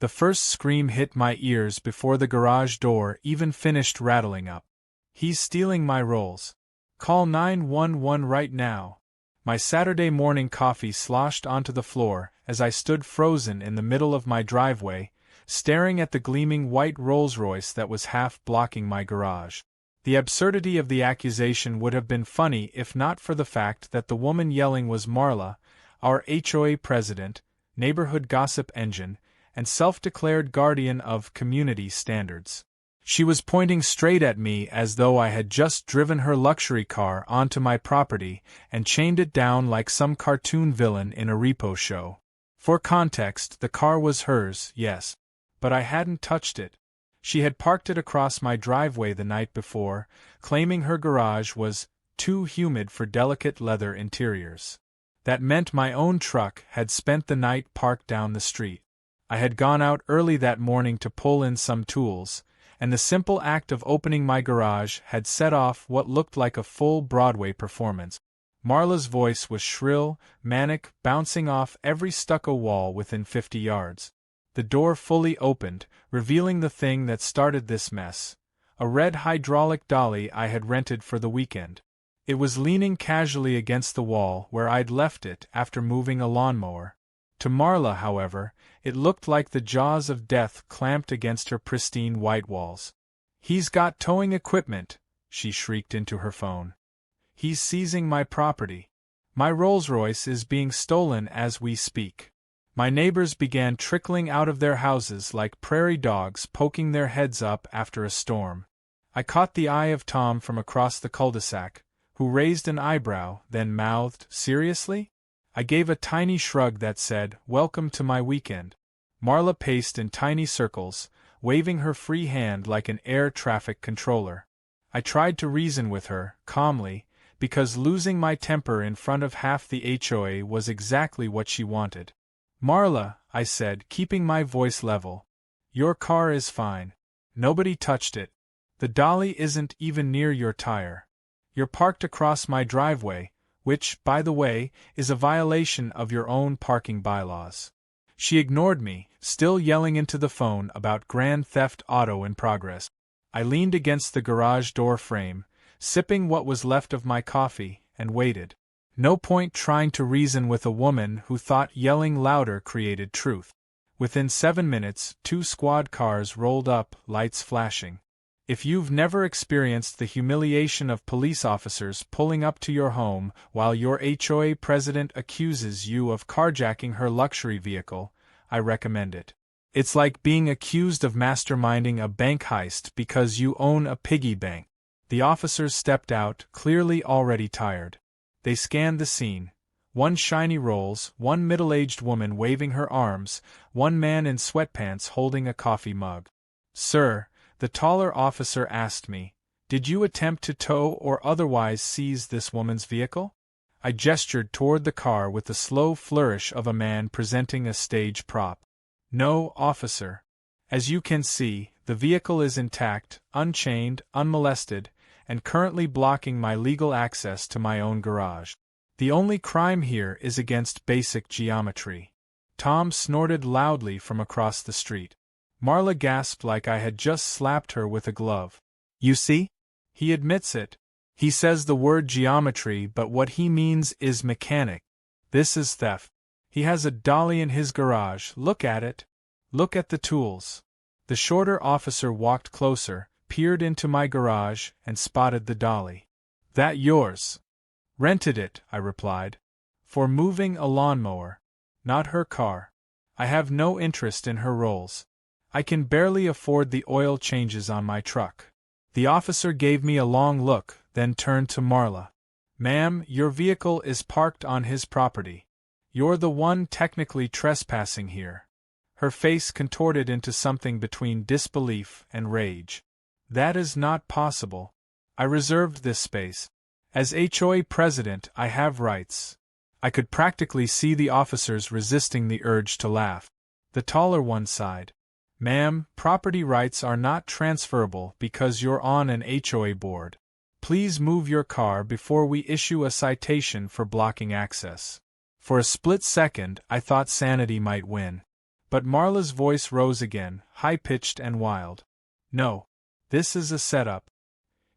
The first scream hit my ears before the garage door even finished rattling up. "He's stealing my rolls. Call 911 right now." My Saturday morning coffee sloshed onto the floor as I stood frozen in the middle of my driveway, staring at the gleaming white Rolls-Royce that was half blocking my garage. The absurdity of the accusation would have been funny if not for the fact that the woman yelling was Marla, our HOA president, neighborhood gossip engine, and self-declared guardian of community standards. She was pointing straight at me as though I had just driven her luxury car onto my property and chained it down like some cartoon villain in a repo show. For context, the car was hers, yes, but I hadn't touched it. She had parked it across my driveway the night before, claiming her garage was too humid for delicate leather interiors. That meant my own truck had spent the night parked down the street. I had gone out early that morning to pull in some tools, and the simple act of opening my garage had set off what looked like a full Broadway performance. Marla's voice was shrill, manic, bouncing off every stucco wall within 50 yards. The door fully opened, revealing the thing that started this mess, a red hydraulic dolly I had rented for the weekend. It was leaning casually against the wall where I'd left it after moving a lawnmower. To Marla, however, it looked like the jaws of death clamped against her pristine white walls. "He's got towing equipment," she shrieked into her phone. "He's seizing my property. My Rolls-Royce is being stolen as we speak." My neighbors began trickling out of their houses like prairie dogs poking their heads up after a storm. I caught the eye of Tom from across the cul-de-sac, who raised an eyebrow, then mouthed, "Seriously?" I gave a tiny shrug that said, "Welcome to my weekend." Marla paced in tiny circles, waving her free hand like an air traffic controller. I tried to reason with her, calmly, because losing my temper in front of half the HOA was exactly what she wanted. "Marla," I said, keeping my voice level, "your car is fine. Nobody touched it. The dolly isn't even near your tire. You're parked across my driveway, which, by the way, is a violation of your own parking bylaws." She ignored me, still yelling into the phone about Grand Theft Auto in progress. I leaned against the garage door frame, sipping what was left of my coffee, and waited. No point trying to reason with a woman who thought yelling louder created truth. Within 7 minutes, 2 squad cars rolled up, lights flashing. If you've never experienced the humiliation of police officers pulling up to your home while your HOA president accuses you of carjacking her luxury vehicle, I recommend it. It's like being accused of masterminding a bank heist because you own a piggy bank. The officers stepped out, clearly already tired. They scanned the scene. 1 shiny Rolls, 1 middle-aged woman waving her arms, 1 man in sweatpants holding a coffee mug. "Sir," the taller officer asked me, "did you attempt to tow or otherwise seize this woman's vehicle?" I gestured toward the car with the slow flourish of a man presenting a stage prop. "No, officer. As you can see, the vehicle is intact, unchained, unmolested, and currently blocking my legal access to my own garage. The only crime here is against basic geometry." Tom snorted loudly from across the street. Marla gasped like I had just slapped her with a glove. "You see? He admits it. He says the word geometry, but what he means is mechanic. This is theft. He has a dolly in his garage, look at it. Look at the tools." The shorter officer walked closer, peered into my garage, and spotted the dolly. "That yours?" "Rented it," I replied. "For moving a lawnmower. Not her car. I have no interest in her Rolls. I can barely afford the oil changes on my truck." The officer gave me a long look, then turned to Marla. "Ma'am, your vehicle is parked on his property. You're the one technically trespassing here." Her face contorted into something between disbelief and rage. "That is not possible. I reserved this space. As HOA president, I have rights." I could practically see the officers resisting the urge to laugh. The taller one sighed. "Ma'am, property rights are not transferable because you're on an HOA board. Please move your car before we issue a citation for blocking access." For a split second, I thought sanity might win. But Marla's voice rose again, high-pitched and wild. No. This is a setup.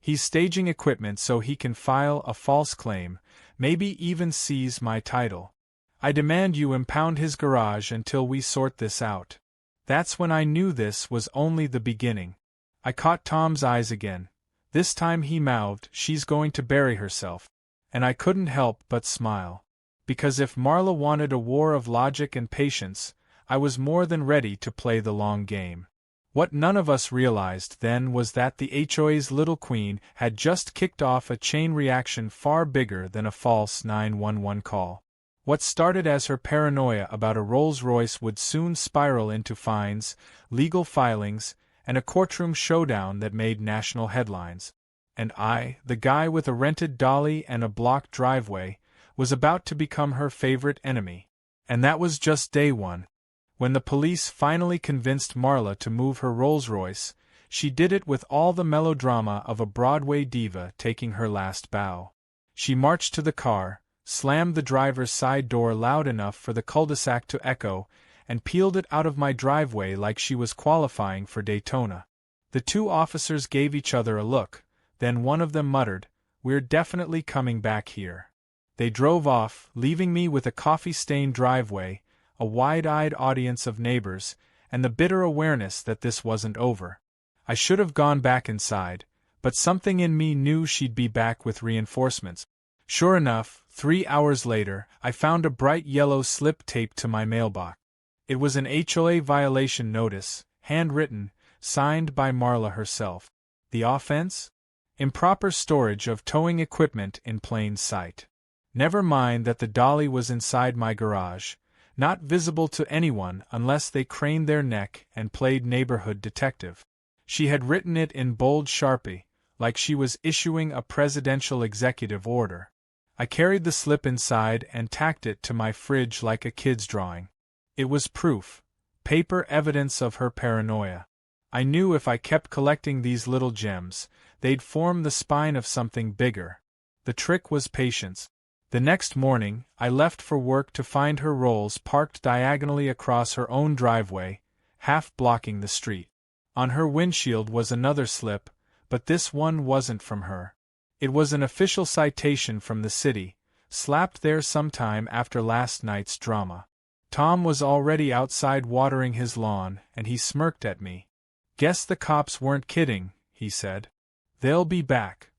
He's staging equipment so he can file a false claim, maybe even seize my title. I demand you impound his garage until we sort this out. That's when I knew this was only the beginning. I caught Tom's eyes again. This time he mouthed, "She's going to bury herself." And I couldn't help but smile. Because if Marla wanted a war of logic and patience, I was more than ready to play the long game. What none of us realized then was that the HOA's little queen had just kicked off a chain reaction far bigger than a false 911 call. What started as her paranoia about a Rolls-Royce would soon spiral into fines, legal filings, and a courtroom showdown that made national headlines. And I, the guy with a rented dolly and a blocked driveway, was about to become her favorite enemy. And that was just day one. When the police finally convinced Marla to move her Rolls-Royce, she did it with all the melodrama of a Broadway diva taking her last bow. She marched to the car, slammed the driver's side door loud enough for the cul-de-sac to echo, and peeled it out of my driveway like she was qualifying for Daytona. The two officers gave each other a look, then one of them muttered, "We're definitely coming back here." They drove off, leaving me with a coffee-stained driveway, a wide-eyed audience of neighbors, and the bitter awareness that this wasn't over. I should have gone back inside, but something in me knew she'd be back with reinforcements. Sure enough, 3 hours later, I found a bright yellow slip taped to my mailbox. It was an HOA violation notice, handwritten, signed by Marla herself. The offense? Improper storage of towing equipment in plain sight. Never mind that the dolly was inside my garage, not visible to anyone unless they craned their neck and played neighborhood detective. She had written it in bold Sharpie, like she was issuing a presidential executive order. I carried the slip inside and tacked it to my fridge like a kid's drawing. It was proof, paper evidence of her paranoia. I knew if I kept collecting these little gems, they'd form the spine of something bigger. The trick was patience. The next morning, I left for work to find her Rolls parked diagonally across her own driveway, half blocking the street. On her windshield was another slip, but this one wasn't from her. It was an official citation from the city, slapped there sometime after last night's drama. Tom was already outside watering his lawn, and he smirked at me. "Guess the cops weren't kidding," he said. "They'll be back."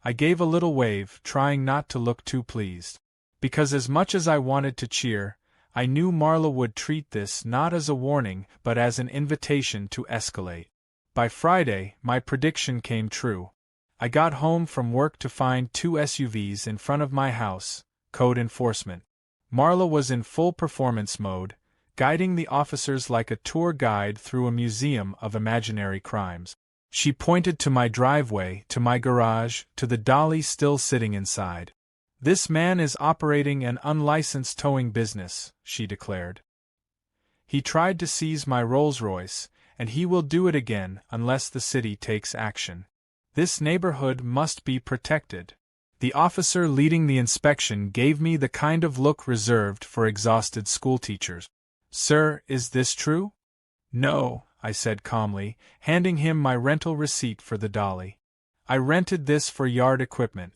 I gave a little wave, trying not to look too pleased. Because as much as I wanted to cheer, I knew Marla would treat this not as a warning but as an invitation to escalate. By Friday, my prediction came true. I got home from work to find 2 SUVs in front of my house, code enforcement. Marla was in full performance mode, guiding the officers like a tour guide through a museum of imaginary crimes. She pointed to my driveway, to my garage, to the dolly still sitting inside. "This man is operating an unlicensed towing business," she declared. "He tried to seize my Rolls-Royce, and he will do it again unless the city takes action. This neighborhood must be protected." The officer leading the inspection gave me the kind of look reserved for exhausted schoolteachers. "Sir, is this true?" "No," I said calmly, handing him my rental receipt for the dolly. "I rented this for yard equipment.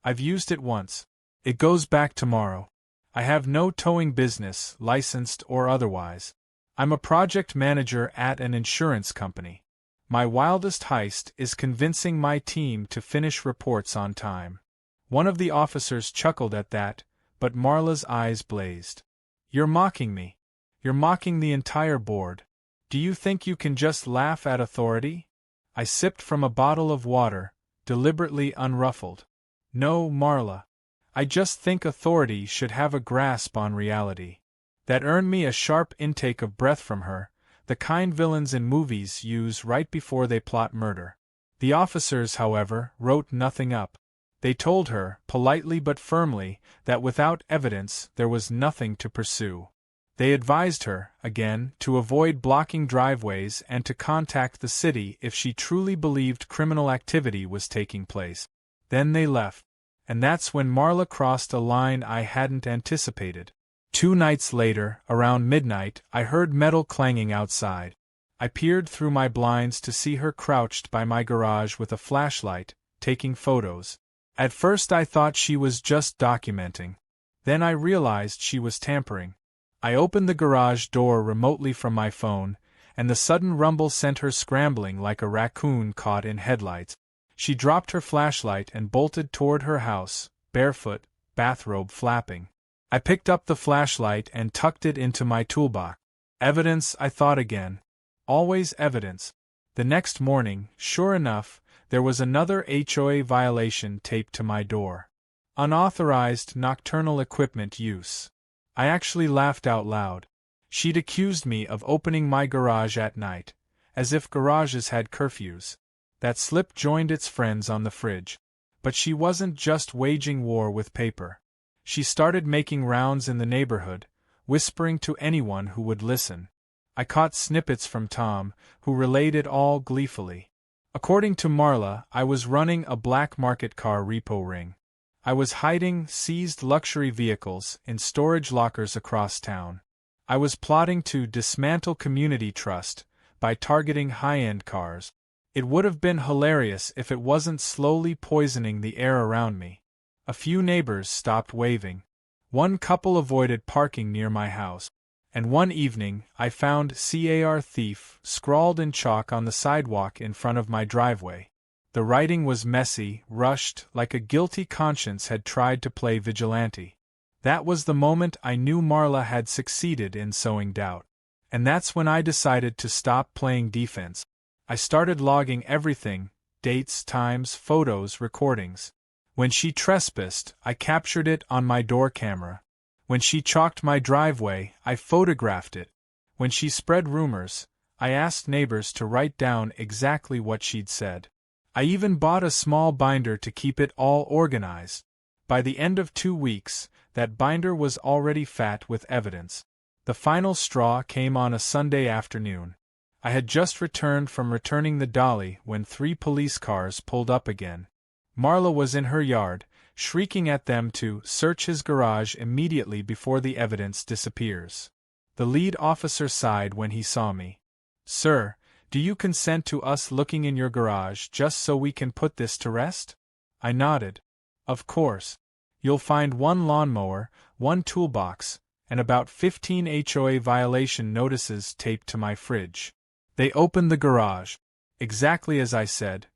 I've used it once. It goes back tomorrow. I have no towing business, licensed or otherwise. I'm a project manager at an insurance company. My wildest heist is convincing my team to finish reports on time." One of the officers chuckled at that, but Marla's eyes blazed. "You're mocking me. You're mocking the entire board. Do you think you can just laugh at authority?" I sipped from a bottle of water, deliberately unruffled. "No, Marla. I just think authority should have a grasp on reality." That earned me a sharp intake of breath from her, the kind villains in movies use right before they plot murder. The officers, however, wrote nothing up. They told her, politely but firmly, that without evidence there was nothing to pursue. They advised her, again, to avoid blocking driveways and to contact the city if she truly believed criminal activity was taking place. Then they left. And that's when Marla crossed a line I hadn't anticipated. 2 nights later, around midnight, I heard metal clanging outside. I peered through my blinds to see her crouched by my garage with a flashlight, taking photos. At first I thought she was just documenting. Then I realized she was tampering. I opened the garage door remotely from my phone, and the sudden rumble sent her scrambling like a raccoon caught in headlights. She dropped her flashlight and bolted toward her house, barefoot, bathrobe flapping. I picked up the flashlight and tucked it into my toolbox. Evidence, I thought again. Always evidence. The next morning, sure enough, there was another HOA violation taped to my door. Unauthorized nocturnal equipment use. I actually laughed out loud. She'd accused me of opening my garage at night, as if garages had curfews. That slip joined its friends on the fridge. But she wasn't just waging war with paper. She started making rounds in the neighborhood, whispering to anyone who would listen. I caught snippets from Tom, who relayed it all gleefully. According to Marla, I was running a black market car repo ring. I was hiding seized luxury vehicles in storage lockers across town. I was plotting to dismantle community trust by targeting high-end cars. It would have been hilarious if it wasn't slowly poisoning the air around me. A few neighbors stopped waving. One couple avoided parking near my house. And one evening, I found "CAR thief" scrawled in chalk on the sidewalk in front of my driveway. The writing was messy, rushed, like a guilty conscience had tried to play vigilante. That was the moment I knew Marla had succeeded in sowing doubt. And that's when I decided to stop playing defense. I started logging everything: dates, times, photos, recordings. When she trespassed, I captured it on my door camera. When she chalked my driveway, I photographed it. When she spread rumors, I asked neighbors to write down exactly what she'd said. I even bought a small binder to keep it all organized. By the end of 2 weeks, that binder was already fat with evidence. The final straw came on a Sunday afternoon. I had just returned from returning the dolly when 3 police cars pulled up again. Marla was in her yard, shrieking at them to search his garage immediately before the evidence disappears. The lead officer sighed when he saw me. "Sir, do you consent to us looking in your garage just so we can put this to rest?" I nodded. "Of course. You'll find 1 lawnmower, 1 toolbox, and about 15 HOA violation notices taped to my fridge." They opened the garage. Exactly as I said.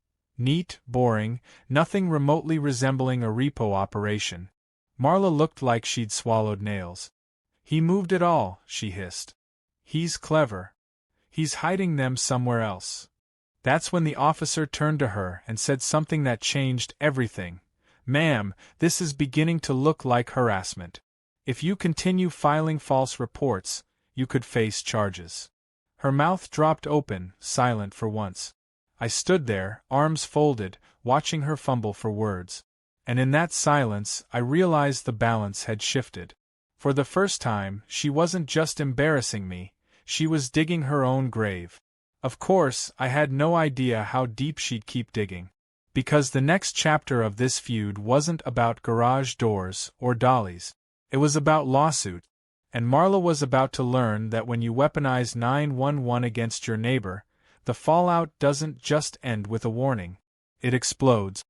Neat, boring, nothing remotely resembling a repo operation. Marla looked like she'd swallowed nails. "He moved it all," she hissed. "He's clever. He's hiding them somewhere else." That's when the officer turned to her and said something that changed everything. "Ma'am, this is beginning to look like harassment. If you continue filing false reports, you could face charges." Her mouth dropped open, silent for once. I stood there, arms folded, watching her fumble for words. And in that silence, I realized the balance had shifted. For the first time, she wasn't just embarrassing me, she was digging her own grave. Of course, I had no idea how deep she'd keep digging. Because the next chapter of this feud wasn't about garage doors or dollies. It was about lawsuits. And Marla was about to learn that when you weaponize 911 against your neighbor, the fallout doesn't just end with a warning. It explodes.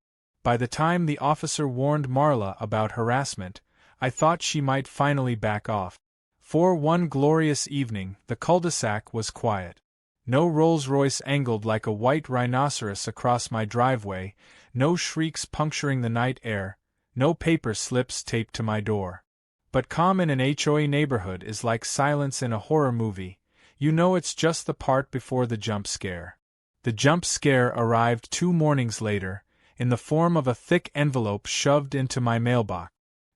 By the time the officer warned Marla about harassment, I thought she might finally back off. For one glorious evening, the cul-de-sac was quiet. No Rolls-Royce angled like a white rhinoceros across my driveway, no shrieks puncturing the night air, no paper slips taped to my door. But calm in an HOA neighborhood is like silence in a horror movie. You know it's just the part before the jump scare. The jump scare arrived 2 mornings later, in the form of a thick envelope shoved into my mailbox.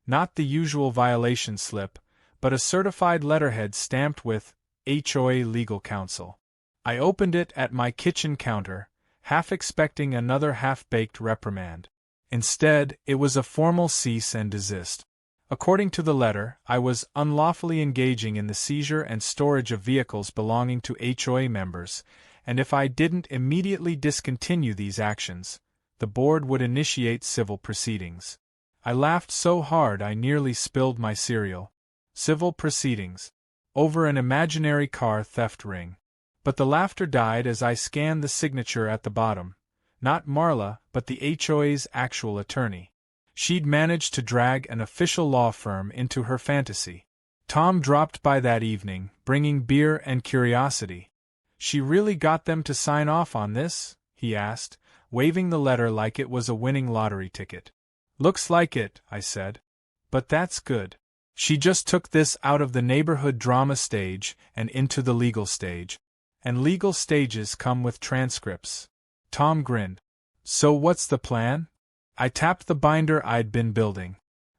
Not the usual violation slip, but a certified letterhead stamped with HOA Legal Counsel. I opened it at my kitchen counter, half expecting another half-baked reprimand. Instead, it was a formal cease and desist. According to the letter, I was unlawfully engaging in the seizure and storage of vehicles belonging to HOA members, and if I didn't immediately discontinue these actions, the board would initiate civil proceedings. I laughed so hard I nearly spilled my cereal. Civil proceedings. Over an imaginary car theft ring. But the laughter died as I scanned the signature at the bottom. Not Marla, but the HOA's actual attorney. She'd managed to drag an official law firm into her fantasy. Tom dropped by that evening, bringing beer and curiosity. "She really got them to sign off on this?" he asked, waving the letter like it was a winning lottery ticket. "Looks like it," I said. "But that's good. She just took this out of the neighborhood drama stage and into the legal stage. And legal stages come with transcripts." Tom grinned. "So what's the plan?" I tapped the binder I'd been building.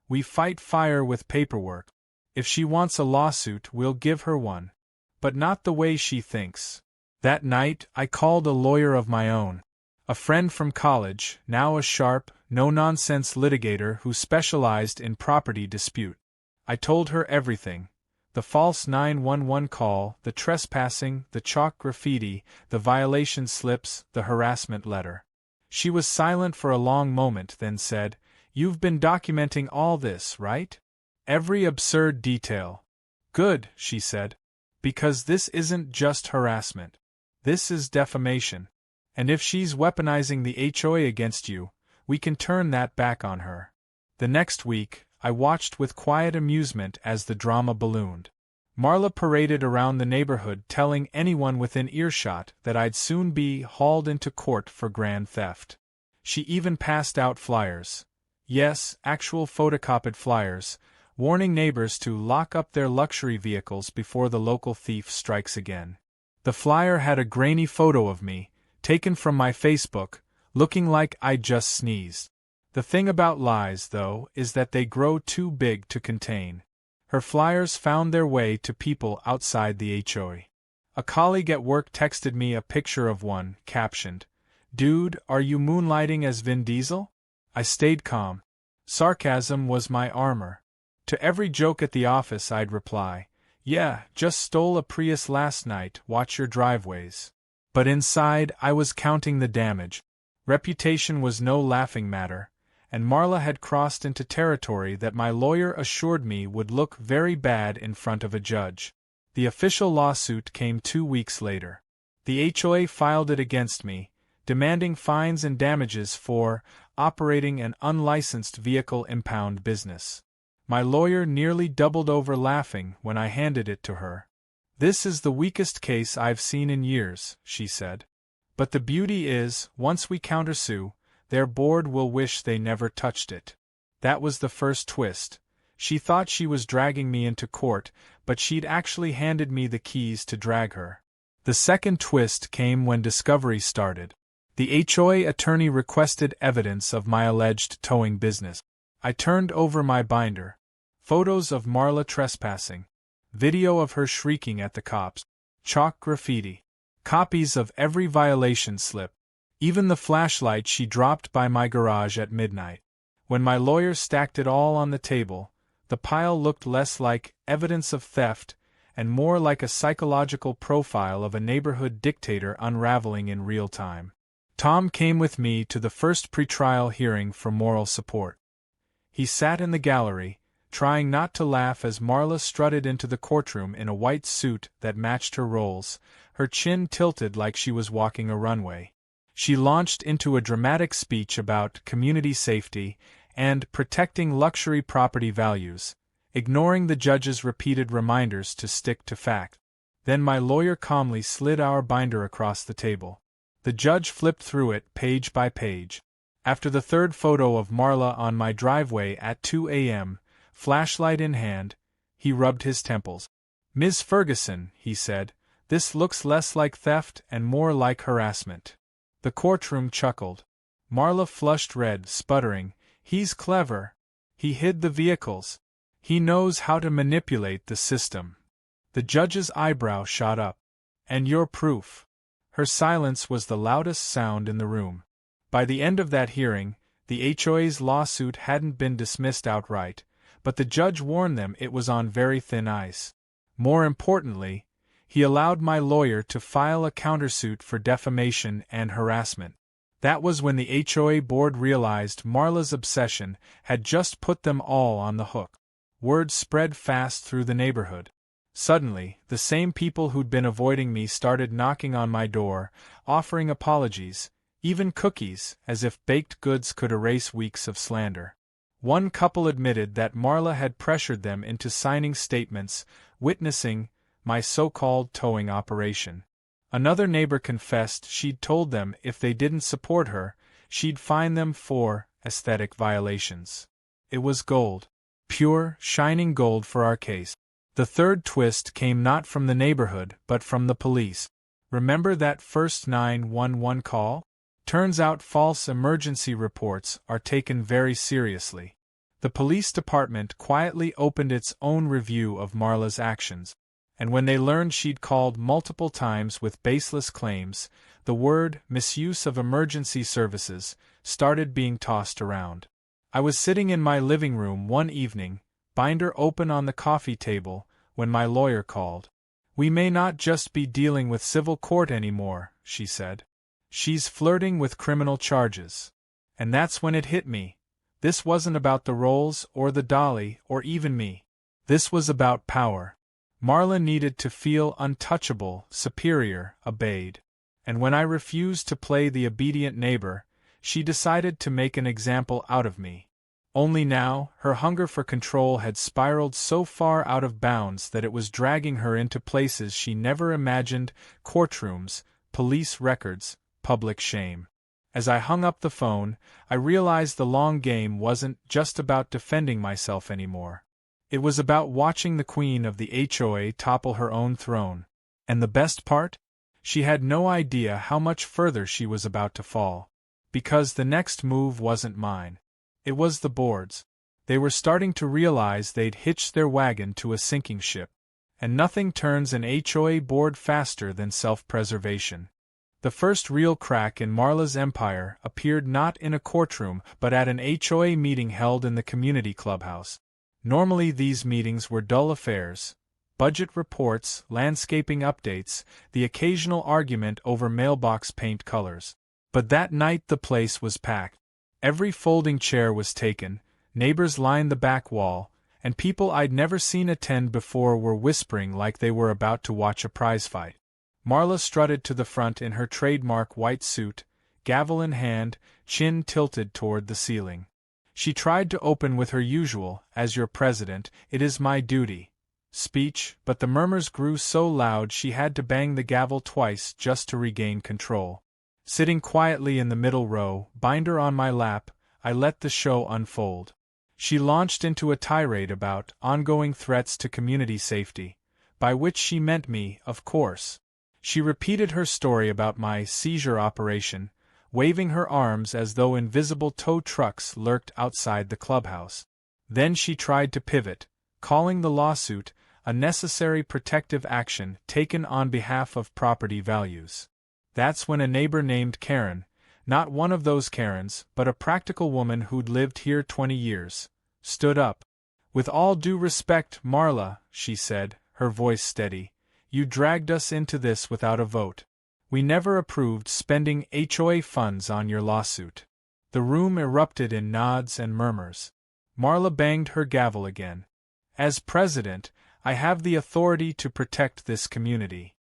"We fight fire with paperwork. If she wants a lawsuit, we'll give her one. But not the way she thinks." That night, I called a lawyer of my own. A friend from college, now a sharp, no-nonsense litigator who specialized in property dispute. I told her everything. The false 911 call, the trespassing, the chalk graffiti, the violation slips, the harassment letter. She was silent for a long moment, then said, "You've been documenting all this, right? Every absurd detail." "Good," she said. "Because this isn't just harassment. This is defamation. And if she's weaponizing the HOA against you, we can turn that back on her." The next week, I watched with quiet amusement as the drama ballooned. Marla paraded around the neighborhood telling anyone within earshot that I'd soon be hauled into court for grand theft. She even passed out flyers. Yes, actual photocopied flyers, warning neighbors to lock up their luxury vehicles before the local thief strikes again. The flyer had a grainy photo of me, taken from my Facebook, looking like I'd just sneezed. The thing about lies, though, is that they grow too big to contain. Her flyers found their way to people outside the HOA. A colleague at work texted me a picture of one, captioned, "Dude, are you moonlighting as Vin Diesel?" I stayed calm. Sarcasm was my armor. To every joke at the office I'd reply, "Yeah, just stole a Prius last night, watch your driveways." But inside I was counting the damage. Reputation was no laughing matter, and Marla had crossed into territory that my lawyer assured me would look very bad in front of a judge. The official lawsuit came 2 weeks later. The HOA filed it against me, demanding fines and damages for operating an unlicensed vehicle impound business. My lawyer nearly doubled over laughing when I handed it to her. "This is the weakest case I've seen in years," she said. "But the beauty is, once we countersue, their board will wish they never touched it." That was the first twist. She thought she was dragging me into court, but she'd actually handed me the keys to drag her. The second twist came when discovery started. The HOA attorney requested evidence of my alleged towing business. I turned over my binder. Photos of Marla trespassing. Video of her shrieking at the cops. Chalk graffiti. Copies of every violation slip. Even the flashlight she dropped by my garage at midnight. When my lawyer stacked it all on the table, the pile looked less like evidence of theft and more like a psychological profile of a neighborhood dictator unraveling in real time. Tom came with me to the first pretrial hearing for moral support. He sat in the gallery, trying not to laugh as Marla strutted into the courtroom in a white suit that matched her rolls, her chin tilted like she was walking a runway. She launched into a dramatic speech about community safety and protecting luxury property values, ignoring the judge's repeated reminders to stick to fact. Then my lawyer calmly slid our binder across the table. The judge flipped through it page by page. After the third photo of Marla on my driveway at 2 a.m., flashlight in hand, he rubbed his temples. "Ms. Ferguson," he said, "this looks less like theft and more like harassment." The courtroom chuckled. Marla flushed red, sputtering, "He's clever. He hid the vehicles. He knows how to manipulate the system." The judge's eyebrow shot up. "And your proof?" Her silence was the loudest sound in the room. By the end of that hearing, the HOA's lawsuit hadn't been dismissed outright, but the judge warned them it was on very thin ice. More importantly, he allowed my lawyer to file a countersuit for defamation and harassment. That was when the HOA board realized Marla's obsession had just put them all on the hook. word spread fast through the neighborhood. Suddenly, the same people who'd been avoiding me started knocking on my door, offering apologies, even cookies, as if baked goods could erase weeks of slander. One couple admitted that Marla had pressured them into signing statements, witnessing my so-called towing operation. Another neighbor confessed she'd told them if they didn't support her, she'd fine them for aesthetic violations. It was gold. Pure, shining gold for our case. The third twist came not from the neighborhood but from the police. Remember that first 911 call? Turns out false emergency reports are taken very seriously. The police department quietly opened its own review of Marla's actions, and when they learned she'd called multiple times with baseless claims, the word misuse of emergency services started being tossed around. I was sitting in my living room one evening, binder open on the coffee table, when my lawyer called. "We may not just be dealing with civil court anymore," she said. "She's flirting with criminal charges." And that's when it hit me. This wasn't about the Rolls or the Dolly or even me. This was about power. Marla needed to feel untouchable, superior, obeyed. And when I refused to play the obedient neighbor, she decided to make an example out of me. Only now, her hunger for control had spiraled so far out of bounds that it was dragging her into places she never imagined: courtrooms, police records, public shame. As I hung up the phone, I realized the long game wasn't just about defending myself anymore. It was about watching the queen of the HOA topple her own throne. And the best part? She had no idea how much further she was about to fall. Because the next move wasn't mine. It was the board's. They were starting to realize they'd hitched their wagon to a sinking ship. And nothing turns an HOA board faster than self-preservation. The first real crack in Marla's empire appeared not in a courtroom but at an HOA meeting held in the community clubhouse. Normally these meetings were dull affairs: budget reports, landscaping updates, the occasional argument over mailbox paint colors. But that night the place was packed. Every folding chair was taken, neighbors lined the back wall, and people I'd never seen attend before were whispering like they were about to watch a prize fight. Marla strutted to the front in her trademark white suit, gavel in hand, chin tilted toward the ceiling. She tried to open with her usual, "As your president, it is my duty," speech, but the murmurs grew so loud she had to bang the gavel twice just to regain control. Sitting quietly in the middle row, binder on my lap, I let the show unfold. She launched into a tirade about ongoing threats to community safety, by which she meant me, of course. She repeated her story about my seizure operation, waving her arms as though invisible tow trucks lurked outside the clubhouse. Then she tried to pivot, calling the lawsuit a necessary protective action taken on behalf of property values. That's when a neighbor named Karen, not one of those Karens, but a practical woman who'd lived here 20 years, stood up. "With all due respect, Marla," she said, her voice steady, "you dragged us into this without a vote. We never approved spending HOA funds on your lawsuit." The room erupted in nods and murmurs. Marla banged her gavel again. "As president, I have the authority to protect this community."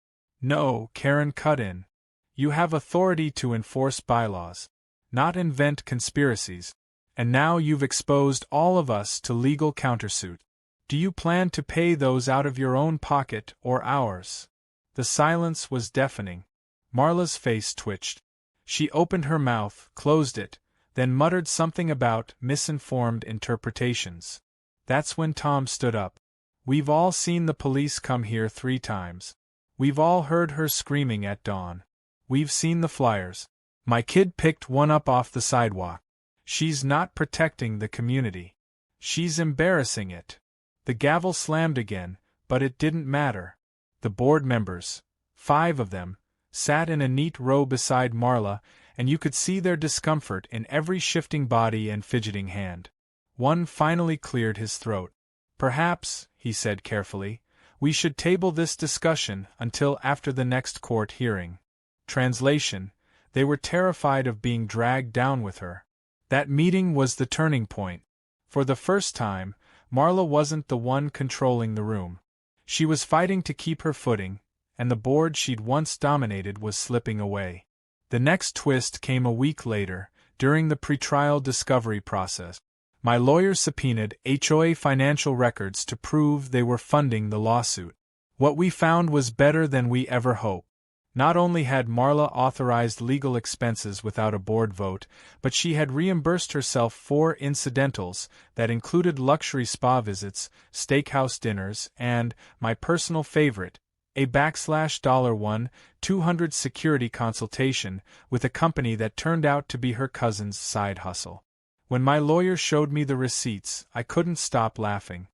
"No," Karen cut in. "You have authority to enforce bylaws, not invent conspiracies. And now you've exposed all of us to legal countersuit. Do you plan to pay those out of your own pocket or ours?" The silence was deafening. Marla's face twitched. She opened her mouth, closed it, then muttered something about misinformed interpretations. That's when Tom stood up. "We've all seen the police come here 3 times. We've all heard her screaming at dawn. We've seen the flyers. My kid picked one up off the sidewalk. She's not protecting the community. She's embarrassing it." The gavel slammed again, but it didn't matter. The board members, 5 of them, sat in a neat row beside Marla, and you could see their discomfort in every shifting body and fidgeting hand. One finally cleared his throat. "Perhaps," he said carefully, "we should table this discussion until after the next court hearing." Translation: they were terrified of being dragged down with her. That meeting was the turning point. For the first time, Marla wasn't the one controlling the room. She was fighting to keep her footing, and the board she'd once dominated was slipping away. The next twist came a week later, during the pretrial discovery process. My lawyer subpoenaed HOA financial records to prove they were funding the lawsuit. What we found was better than we ever hoped. Not only had Marla authorized legal expenses without a board vote, but she had reimbursed herself for incidentals that included luxury spa visits, steakhouse dinners, and, my personal favorite, a $1,200 security consultation with a company that turned out to be her cousin's side hustle. When my lawyer showed me the receipts, I couldn't stop laughing.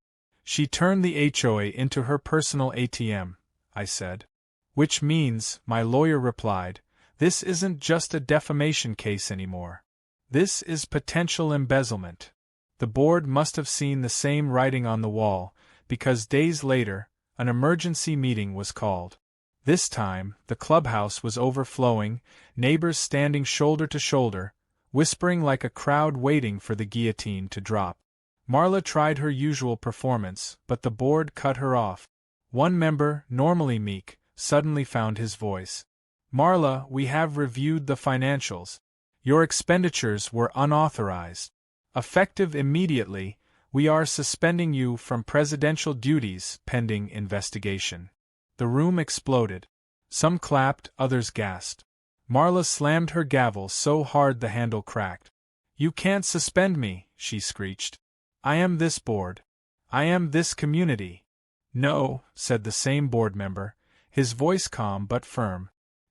She turned the HOA into her personal ATM, I said. Which means, my lawyer replied, this isn't just a defamation case anymore. This is potential embezzlement. The board must have seen the same writing on the wall, because days later, an emergency meeting was called. This time, the clubhouse was overflowing, neighbors standing shoulder to shoulder, whispering like a crowd waiting for the guillotine to drop. Marla tried her usual performance, but the board cut her off. One member, normally meek, suddenly found his voice. Marla, we have reviewed the financials. Your expenditures were unauthorized. Effective immediately, we are suspending you from presidential duties pending investigation. The room exploded. Some clapped, others gasped. Marla slammed her gavel so hard the handle cracked. You can't suspend me, she screeched. I am this board. I am this community. No, said the same board member, his voice calm but firm.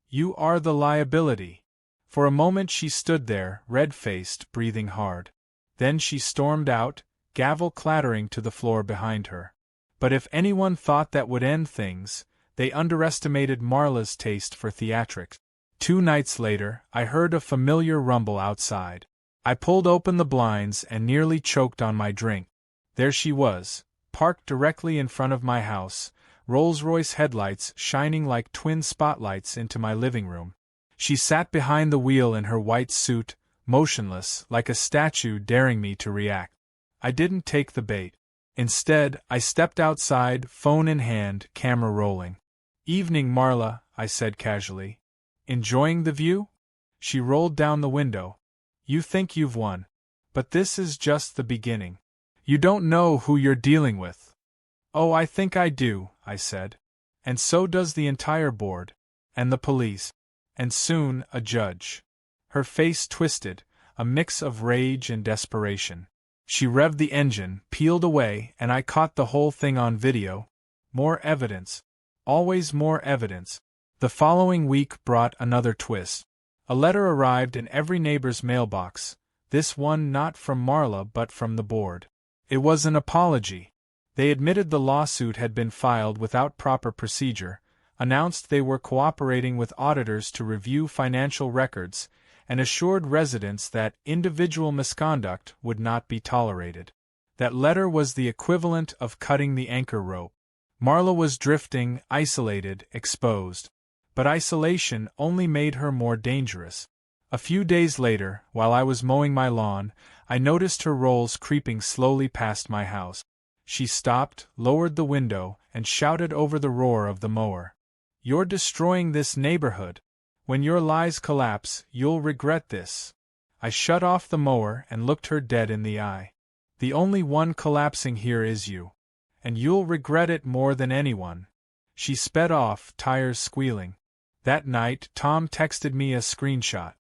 You are the liability. For a moment she stood there, red-faced, breathing hard. Then she stormed out, gavel clattering to the floor behind her. But if anyone thought that would end things, they underestimated Marla's taste for theatrics. 2 nights later, I heard a familiar rumble outside. I pulled open the blinds and nearly choked on my drink. There she was, parked directly in front of my house, Rolls-Royce headlights shining like twin spotlights into my living room. She sat behind the wheel in her white suit, motionless, like a statue daring me to react. I didn't take the bait. Instead, I stepped outside, phone in hand, camera rolling. Evening, Marla, I said casually. Enjoying the view? She rolled down the window. You think you've won. But this is just the beginning. You don't know who you're dealing with. Oh, I think I do, I said. And so does the entire board. And the police. And soon, a judge. Her face twisted, a mix of rage and desperation. She revved the engine, peeled away, and I caught the whole thing on video. More evidence. Always more evidence. The following week brought another twist. A letter arrived in every neighbor's mailbox, this one not from Marla but from the board. It was an apology. They admitted the lawsuit had been filed without proper procedure, announced they were cooperating with auditors to review financial records, and assured residents that individual misconduct would not be tolerated. That letter was the equivalent of cutting the anchor rope. Marla was drifting, isolated, exposed. But isolation only made her more dangerous. A few days later, while I was mowing my lawn, I noticed her rolls creeping slowly past my house. She stopped, lowered the window, and shouted over the roar of the mower. You're destroying this neighborhood. When your lies collapse, you'll regret this. I shut off the mower and looked her dead in the eye. The only one collapsing here is you. And you'll regret it more than anyone. She sped off, tires squealing. That night, Tom texted me a screenshot.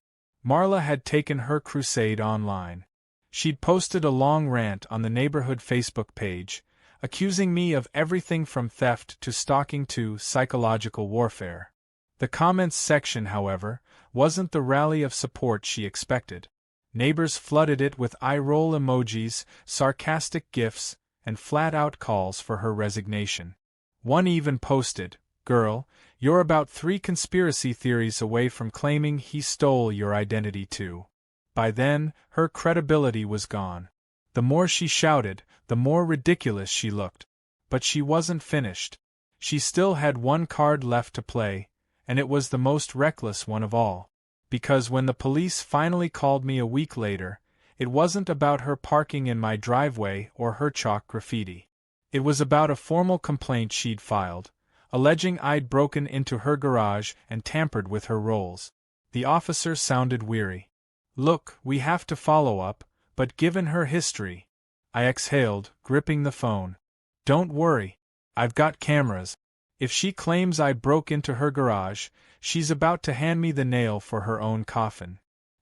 Marla had taken her crusade online. She'd posted a long rant on the neighborhood Facebook page, accusing me of everything from theft to stalking to psychological warfare. The comments section, however, wasn't the rally of support she expected. Neighbors flooded it with eye-roll emojis, sarcastic gifs, and flat-out calls for her resignation. One even posted, "Girl, you're about 3 conspiracy theories away from claiming he stole your identity too." By then, her credibility was gone. The more she shouted, the more ridiculous she looked. But she wasn't finished. She still had one card left to play, and it was the most reckless one of all. Because when the police finally called me a week later, It wasn't about her parking in my driveway or her chalk graffiti. It was about a formal complaint she'd filed, alleging I'd broken into her garage and tampered with her rolls. The officer sounded weary. "Look, we have to follow up, but given her history," I exhaled, gripping the phone. "Don't worry. I've got cameras. If she claims I broke into her garage, she's about to hand me the nail for her own coffin."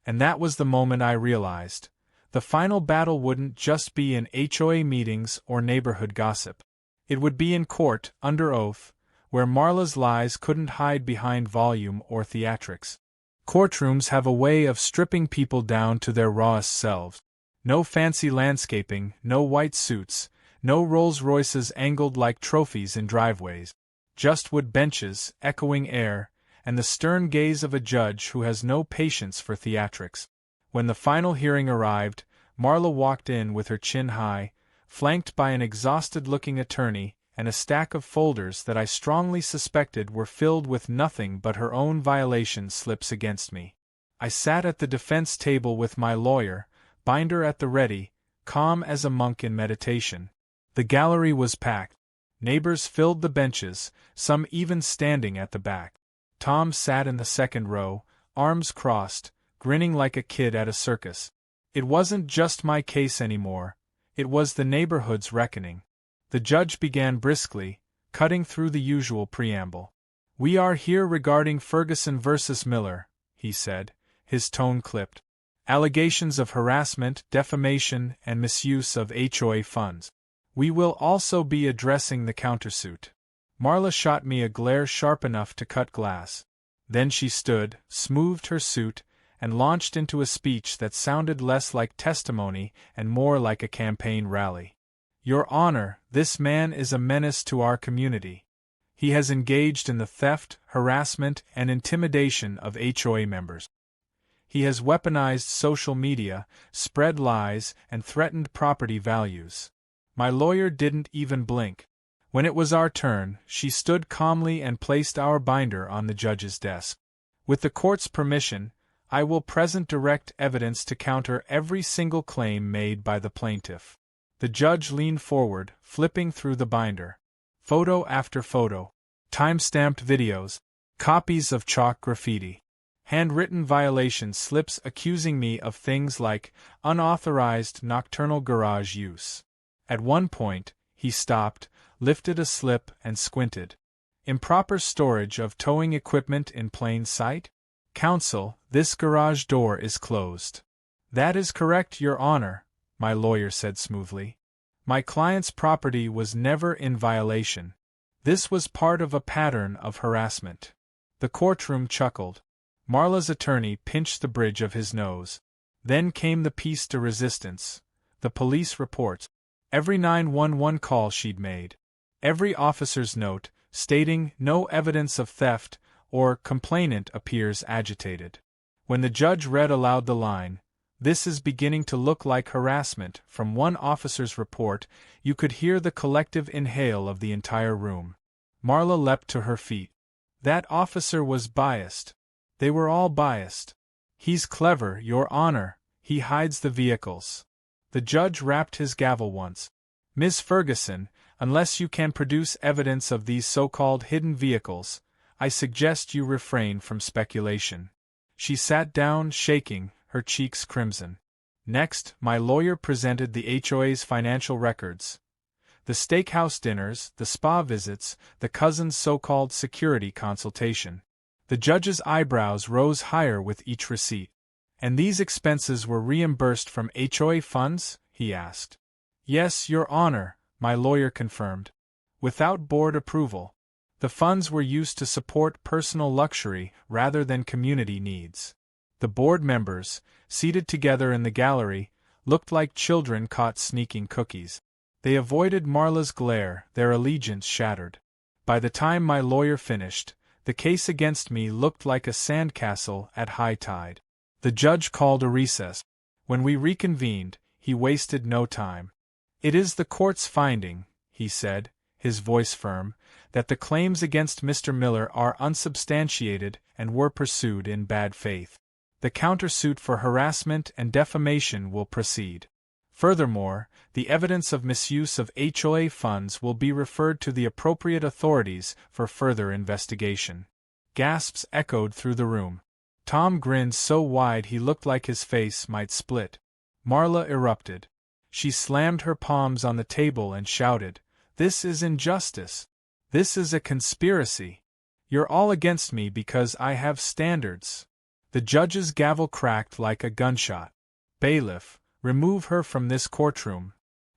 And that was the moment I realized. The final battle wouldn't just be in HOA meetings or neighborhood gossip. It would be in court, under oath, where Marla's lies couldn't hide behind volume or theatrics. Courtrooms have a way of stripping people down to their rawest selves. No fancy landscaping, no white suits, no Rolls-Royces angled like trophies in driveways. Just wood benches, echoing air, and the stern gaze of a judge who has no patience for theatrics. When the final hearing arrived, Marla walked in with her chin high, flanked by an exhausted-looking attorney and a stack of folders that I strongly suspected were filled with nothing but her own violation slips against me. I sat at the defense table with my lawyer, binder at the ready, calm as a monk in meditation. The gallery was packed. Neighbors filled the benches, some even standing at the back. Tom sat in the second row, arms crossed, grinning like a kid at a circus. It wasn't just my case anymore, it was the neighborhood's reckoning. The judge began briskly, cutting through the usual preamble. "We are here regarding Ferguson versus Miller," he said, his tone clipped. "Allegations of harassment, defamation, and misuse of HOA funds. We will also be addressing the countersuit." Marla shot me a glare sharp enough to cut glass. Then she stood, smoothed her suit, and launched into a speech that sounded less like testimony and more like a campaign rally. "Your Honor, this man is a menace to our community. He has engaged in the theft, harassment, and intimidation of HOA members. He has weaponized social media, spread lies, and threatened property values." My lawyer didn't even blink. When it was our turn, she stood calmly and placed our binder on the judge's desk. "With the court's permission, I will present direct evidence to counter every single claim made by the plaintiff." The judge leaned forward, flipping through the binder. Photo after photo. Time-stamped videos. Copies of chalk graffiti. Handwritten violation slips accusing me of things like unauthorized nocturnal garage use. At one point, he stopped, lifted a slip, and squinted. "Improper storage of towing equipment in plain sight? Counsel, this garage door is closed." "That is correct, Your Honor," my lawyer said smoothly. "My client's property was never in violation. This was part of a pattern of harassment." The courtroom chuckled. Marla's attorney pinched the bridge of his nose. Then came the piece de resistance, the police reports. Every 911 call she'd made. Every officer's note, stating no evidence of theft, or complainant appears agitated. When the judge read aloud the line, "This is beginning to look like harassment," from one officer's report, you could hear the collective inhale of the entire room. Marla leapt to her feet. That officer was biased. They were all biased. "He's clever, Your Honor, he hides the vehicles." The judge rapped his gavel once. "Ms. Ferguson, unless you can produce evidence of these so-called hidden vehicles, I suggest you refrain from speculation." She sat down, shaking, her cheeks crimson. Next, my lawyer presented the HOA's financial records. The steakhouse dinners, the spa visits, the cousin's so-called security consultation. The judge's eyebrows rose higher with each receipt. "And these expenses were reimbursed from HOA funds?" he asked. "Yes, Your Honor," my lawyer confirmed. "Without board approval. The funds were used to support personal luxury rather than community needs." The board members, seated together in the gallery, looked like children caught sneaking cookies. They avoided Marla's glare, their allegiance shattered. By the time my lawyer finished, the case against me looked like a sandcastle at high tide. The judge called a recess. When we reconvened, he wasted no time. "It is the court's finding," he said, his voice firm, "that the claims against Mr. Miller are unsubstantiated and were pursued in bad faith. The countersuit for harassment and defamation will proceed. Furthermore, the evidence of misuse of HOA funds will be referred to the appropriate authorities for further investigation. Gasps echoed through the room. Tom grinned so wide he looked like his face might split. Marla erupted. She slammed her palms on the table and shouted, "This is injustice. This is a conspiracy. You're all against me because I have standards." The judge's gavel cracked like a gunshot. "Bailiff, remove her from this courtroom."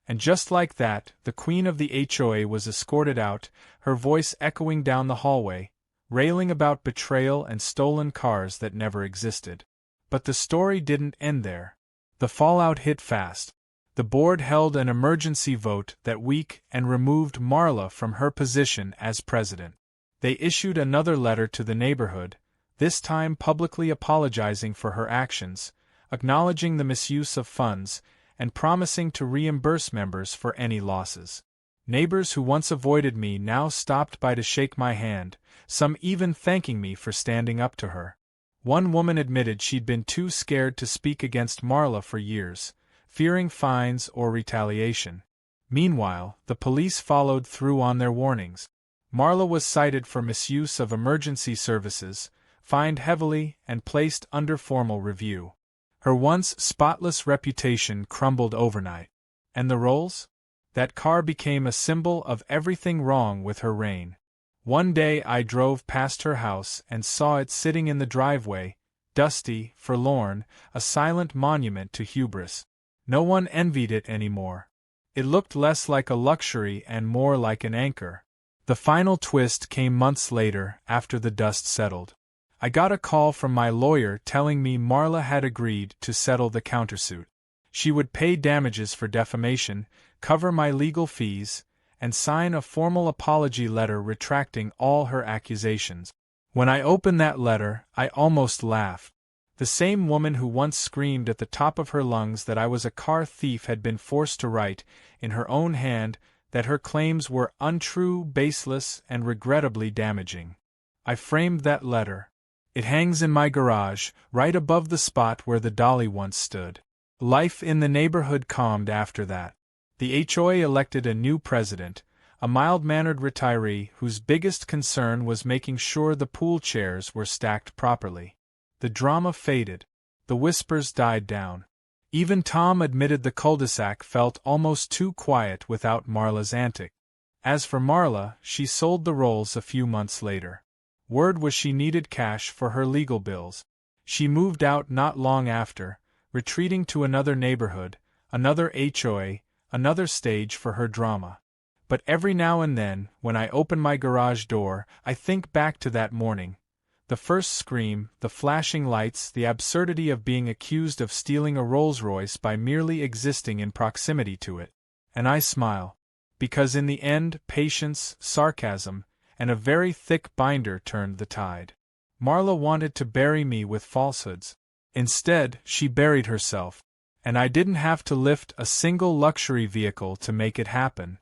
And just like that, the queen of the HOA was escorted out, her voice echoing down the hallway, railing about betrayal and stolen cars that never existed. But the story didn't end there. The fallout hit fast. The board held an emergency vote that week and removed Marla from her position as president. They issued another letter to the neighborhood, this time publicly apologizing for her actions, acknowledging the misuse of funds, and promising to reimburse members for any losses. Neighbors who once avoided me now stopped by to shake my hand, some even thanking me for standing up to her. One woman admitted she'd been too scared to speak against Marla for years, fearing fines or retaliation. Meanwhile, the police followed through on their warnings. Marla was cited for misuse of emergency services, fined heavily, and placed under formal review. Her once spotless reputation crumbled overnight. And the Rolls? That car became a symbol of everything wrong with her reign. One day I drove past her house and saw it sitting in the driveway, dusty, forlorn, a silent monument to hubris. No one envied it anymore. It looked less like a luxury and more like an anchor. The final twist came months later, after the dust settled. I got a call from my lawyer telling me Marla had agreed to settle the countersuit. She would pay damages for defamation, cover my legal fees, and sign a formal apology letter retracting all her accusations. When I opened that letter, I almost laughed. The same woman who once screamed at the top of her lungs that I was a car thief had been forced to write, in her own hand, that her claims were untrue, baseless, and regrettably damaging. I framed that letter. It hangs in my garage, right above the spot where the dolly once stood. Life in the neighborhood calmed after that. The HOA elected a new president, a mild-mannered retiree whose biggest concern was making sure the pool chairs were stacked properly. The drama faded. The whispers died down. Even Tom admitted the cul-de-sac felt almost too quiet without Marla's antic. As for Marla, she sold the Rolls a few months later. Word was she needed cash for her legal bills. She moved out not long after, retreating to another neighborhood, another HOA, another stage for her drama. But every now and then, when I open my garage door, I think back to that morning. The first scream, the flashing lights, the absurdity of being accused of stealing a Rolls-Royce by merely existing in proximity to it. And I smile. Because in the end, patience, sarcasm, and a very thick binder turned the tide. Marla wanted to bury me with falsehoods. Instead, she buried herself. And I didn't have to lift a single luxury vehicle to make it happen.